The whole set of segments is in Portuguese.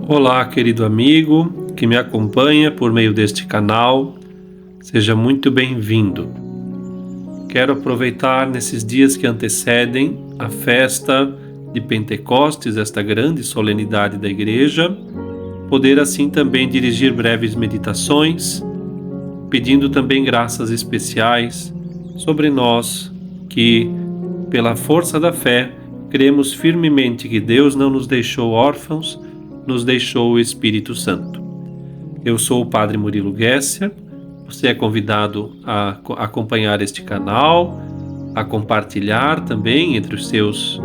Olá, querido amigo que me acompanha por meio deste canal, seja muito bem-vindo. Quero aproveitar nesses dias que antecedem a festa de Pentecostes, esta grande solenidade da Igreja, poder assim também dirigir breves meditações, pedindo também graças especiais sobre nós que, pela força da fé, cremos firmemente que Deus não nos deixou órfãos, nos deixou o Espírito Santo. Eu sou o Padre Murilo Gesser, você é convidado a acompanhar este canal, a compartilhar também entre os seus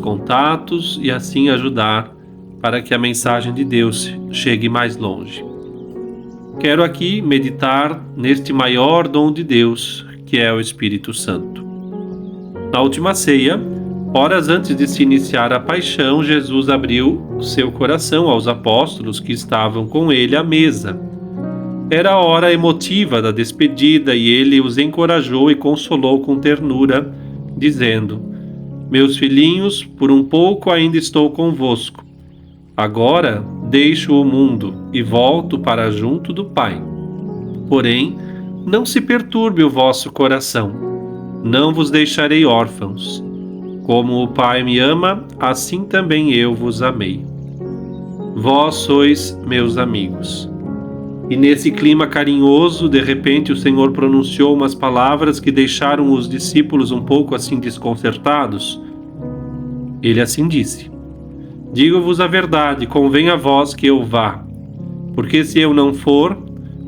contatos e assim ajudar para que a mensagem de Deus chegue mais longe. Quero aqui meditar neste maior dom de Deus, que é o Espírito Santo. Na última ceia, horas antes de se iniciar a paixão, Jesus abriu seu coração aos apóstolos que estavam com ele à mesa. Era a hora emotiva da despedida e ele os encorajou e consolou com ternura, dizendo: "Meus filhinhos, por um pouco ainda estou convosco. Agora deixo o mundo e volto para junto do Pai. Porém, não se perturbe o vosso coração. Não vos deixarei órfãos. Como o Pai me ama, assim também eu vos amei. Vós sois meus amigos." E nesse clima carinhoso, de repente o Senhor pronunciou umas palavras que deixaram os discípulos um pouco assim desconcertados. Ele assim disse: "Digo-vos a verdade, convém a vós que eu vá. Porque se eu não for,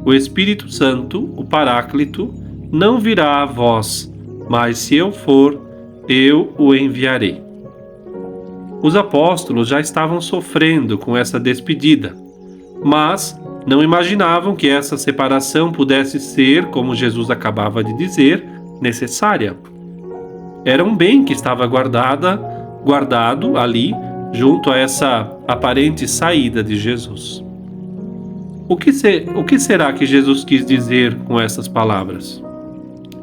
o Espírito Santo, o Paráclito, não virá a vós, mas se eu for, eu o enviarei." Os apóstolos já estavam sofrendo com essa despedida, mas não imaginavam que essa separação pudesse ser, como Jesus acabava de dizer, necessária. Era um bem que estava guardado ali, junto a essa aparente saída de Jesus. O que será que Jesus quis dizer com essas palavras?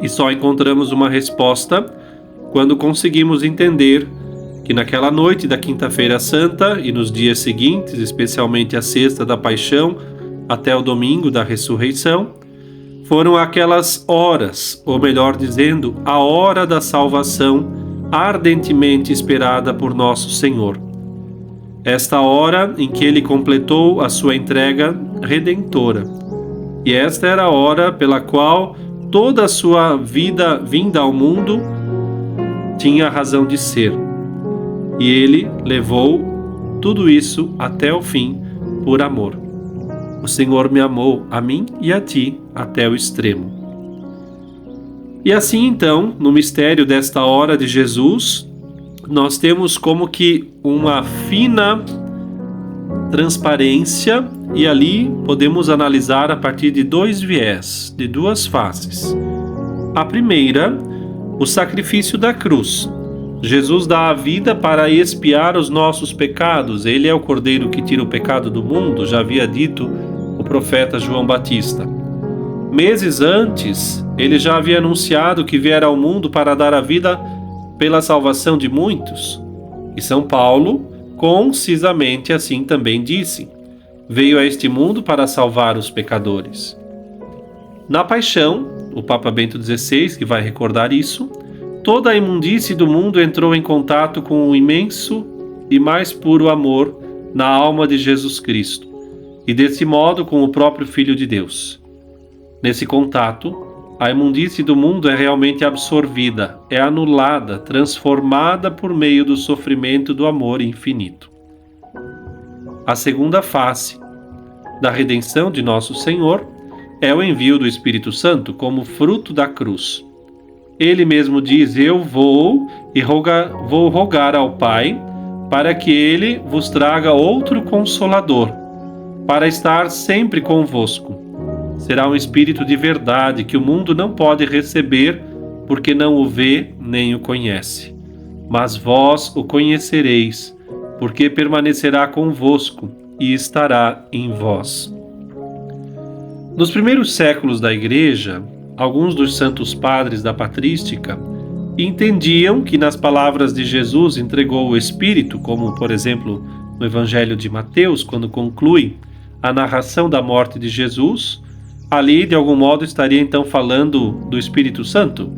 E só encontramos uma resposta quando conseguimos entender que naquela noite da Quinta-feira Santa e nos dias seguintes, especialmente a sexta da Paixão até o domingo da Ressurreição, foram aquelas horas, ou melhor dizendo, a hora da salvação ardentemente esperada por nosso Senhor. Esta hora em que Ele completou a sua entrega redentora. E esta era a hora pela qual toda a sua vida vinda ao mundo tinha razão de ser. E Ele levou tudo isso até o fim por amor. O Senhor me amou a mim e a ti até o extremo. E assim então, no mistério desta hora de Jesus, nós temos como que uma fina transparência e ali podemos analisar a partir de dois viés, de duas faces. A primeira, o sacrifício da cruz. Jesus dá a vida para expiar os nossos pecados. Ele é o Cordeiro que tira o pecado do mundo, já havia dito o profeta João Batista. Meses antes, ele já havia anunciado que viera ao mundo para dar a vida pela salvação de muitos. E São Paulo, concisamente assim também disse: "Veio a este mundo para salvar os pecadores." Na Paixão, o Papa Bento XVI, que vai recordar isso, toda a imundície do mundo entrou em contato com o imenso e mais puro amor na alma de Jesus Cristo, e desse modo com o próprio Filho de Deus. Nesse contato, a imundície do mundo é realmente absorvida, é anulada, transformada por meio do sofrimento do amor infinito. A segunda face da redenção de nosso Senhor é o envio do Espírito Santo como fruto da cruz. Ele mesmo diz: "Eu vou rogar ao Pai para que Ele vos traga outro Consolador, para estar sempre convosco. Será um Espírito de verdade que o mundo não pode receber, porque não o vê nem o conhece. Mas vós o conhecereis, porque permanecerá convosco e estará em vós." Nos primeiros séculos da Igreja, alguns dos santos padres da patrística e entendiam que nas palavras de Jesus entregou o Espírito, como por exemplo no Evangelho de Mateus, quando conclui a narração da morte de Jesus, ali de algum modo estaria então falando do Espírito Santo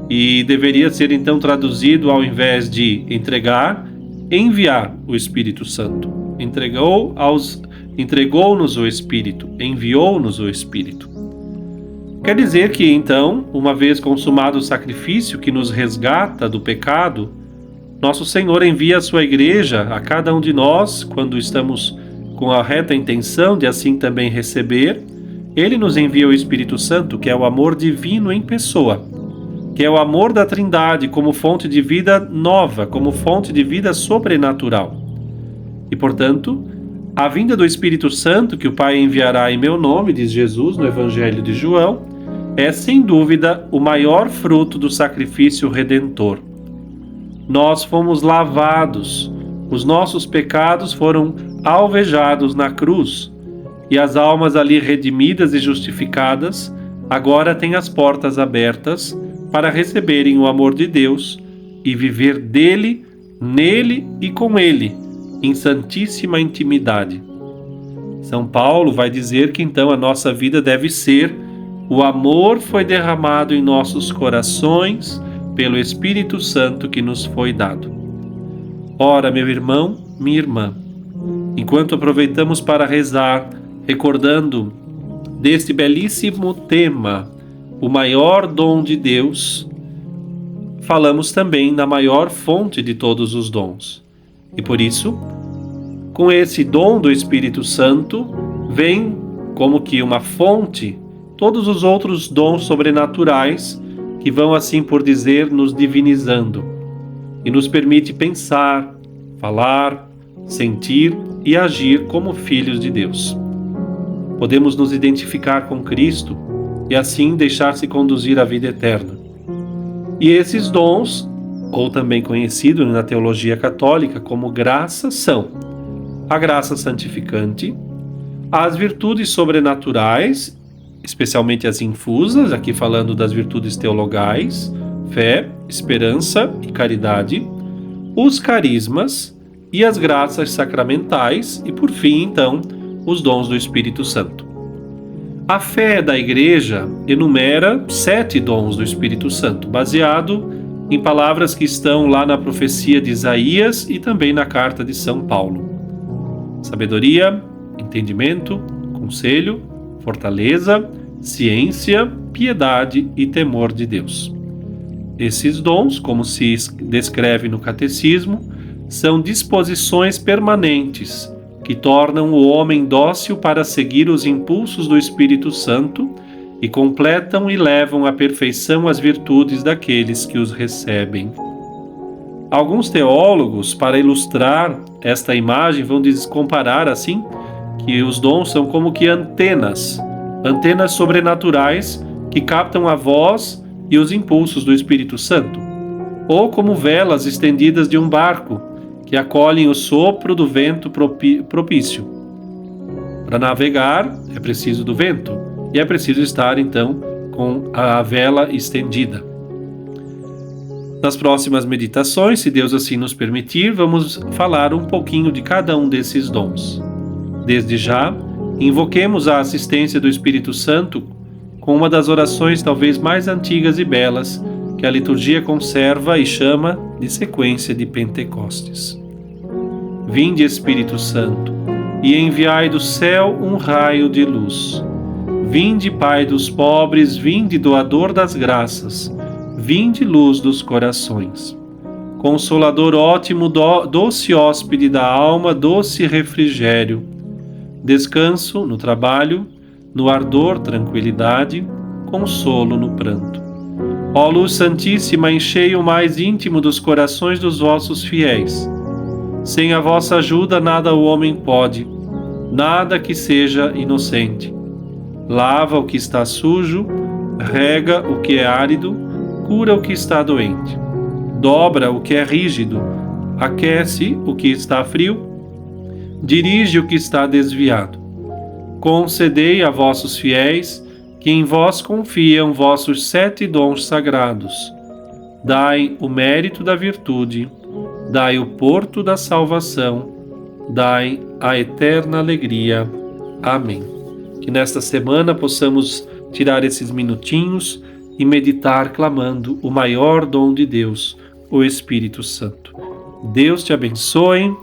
e deveria ser então traduzido, ao invés de entregar, enviar o Espírito Santo. Entregou-nos o Espírito, enviou-nos o Espírito. Quer dizer que então, uma vez consumado o sacrifício que nos resgata do pecado, nosso Senhor envia a sua igreja a cada um de nós, quando estamos com a reta intenção de assim também receber. Ele nos envia o Espírito Santo, que é o amor divino em pessoa, que é o amor da Trindade como fonte de vida nova, como fonte de vida sobrenatural. E, portanto, a vinda do Espírito Santo que o Pai enviará em meu nome, diz Jesus no Evangelho de João, é sem dúvida o maior fruto do sacrifício redentor. Nós fomos lavados, os nossos pecados foram alvejados na cruz, e as almas ali redimidas e justificadas agora têm as portas abertas para receberem o amor de Deus e viver dele, nele e com ele, em santíssima intimidade. São Paulo vai dizer que então a nossa vida deve ser: o amor foi derramado em nossos corações pelo Espírito Santo que nos foi dado. Ora, meu irmão, minha irmã, enquanto aproveitamos para rezar, recordando deste belíssimo tema, o maior dom de Deus, falamos também na maior fonte de todos os dons. E por isso, com esse dom do Espírito Santo, vem como que uma fonte todos os outros dons sobrenaturais que vão, assim por dizer, nos divinizando e nos permite pensar, falar, sentir e agir como filhos de Deus. Podemos nos identificar com Cristo e assim deixar-se conduzir à vida eterna. E esses dons, ou também conhecidos na teologia católica como graça, são a graça santificante, as virtudes sobrenaturais, especialmente as infusas, aqui falando das virtudes teologais, fé, esperança e caridade, os carismas e as graças sacramentais e, por fim, então, os dons do Espírito Santo. A fé da Igreja enumera 7 dons do Espírito Santo, baseado em palavras que estão lá na profecia de Isaías e também na carta de São Paulo: sabedoria, entendimento, conselho, fortaleza, ciência, piedade e temor de Deus. Esses dons, como se descreve no Catecismo, são disposições permanentes que tornam o homem dócil para seguir os impulsos do Espírito Santo e completam e levam à perfeição as virtudes daqueles que os recebem. Alguns teólogos, para ilustrar esta imagem, vão comparar assim que os dons são como que antenas sobrenaturais que captam a voz e os impulsos do Espírito Santo, ou como velas estendidas de um barco que acolhem o sopro do vento propício. Para navegar é preciso do vento e é preciso estar então com a vela estendida. Nas próximas meditações, se Deus assim nos permitir, vamos falar um pouquinho de cada um desses dons. Desde já, invoquemos a assistência do Espírito Santo com uma das orações talvez mais antigas e belas que a liturgia conserva e chama de sequência de Pentecostes. Vinde, Espírito Santo, e enviai do céu um raio de luz. Vinde, Pai dos pobres, vinde, doador das graças, vinde, luz dos corações. Consolador ótimo, doce hóspede da alma, doce refrigério. Descanso no trabalho, no ardor, tranquilidade, consolo no pranto. Ó luz santíssima, enchei o mais íntimo dos corações dos vossos fiéis. Sem a vossa ajuda nada o homem pode, nada que seja inocente. Lava o que está sujo, rega o que é árido, cura o que está doente. Dobra o que é rígido, aquece o que está frio, dirige o que está desviado. Concedei a vossos fiéis, que em vós confiam vossos 7 dons sagrados: dai o mérito da virtude, dai o porto da salvação, dai a eterna alegria. Amém. Que nesta semana possamos tirar esses minutinhos e meditar clamando o maior dom de Deus, o Espírito Santo. Deus te abençoe,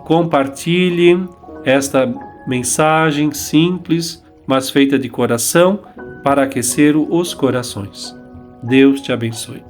compartilhe esta mensagem simples, mas feita de coração, para aquecer os corações. Deus te abençoe.